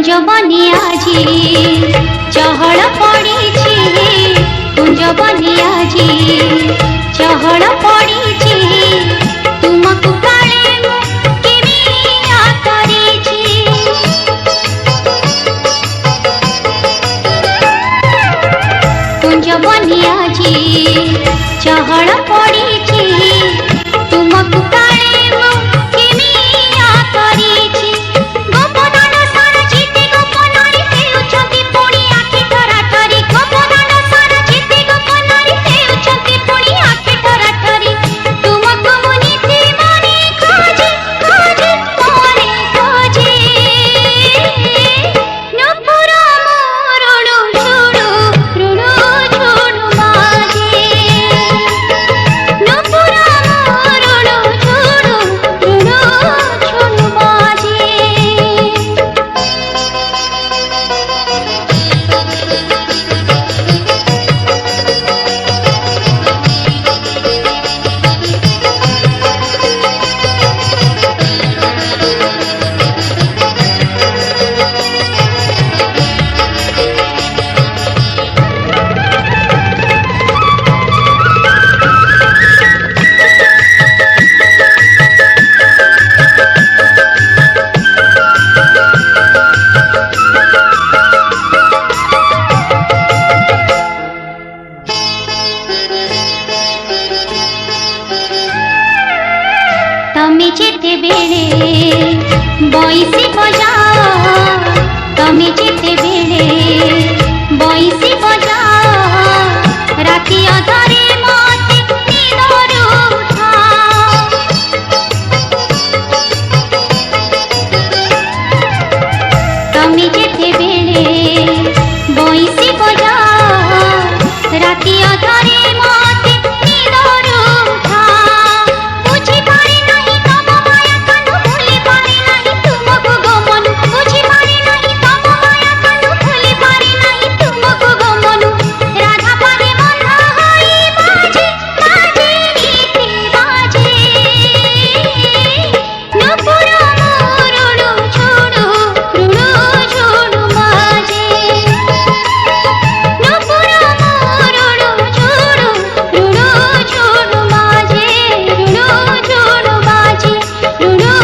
कुंज बनी आजी चहल पड़ी कुंज बनी आजी चहल पड़ी तुमको काले केमिया करी कुंज बनी आजी चहल पड़ी तुमको काले केमिया करी तमे जेते बेले बइसी बजाओ तमे जेते बेले बइसी बजाओ राति अधरे मते निदरू उठाओ तमे जेते बेले बइसी बजाओ राति अधरे मते निदरू उठाओ बुझी पारे नहीं तम माया कानु भूली पारे नहीं तुमको गमनु बुझी पारे नहीं तम माया कानु भूली पारे नहीं तुमको गमनु राधा पारे बंधा होई बाजे बाजे रीति बाजे नुपुर मोरुडु छोड़ो रुडु छोड़ो बाजे नुपुर मोरुडु छोड़ो रुडु छोड़ो बाजे रुडु छोड़ो बाजे रुडु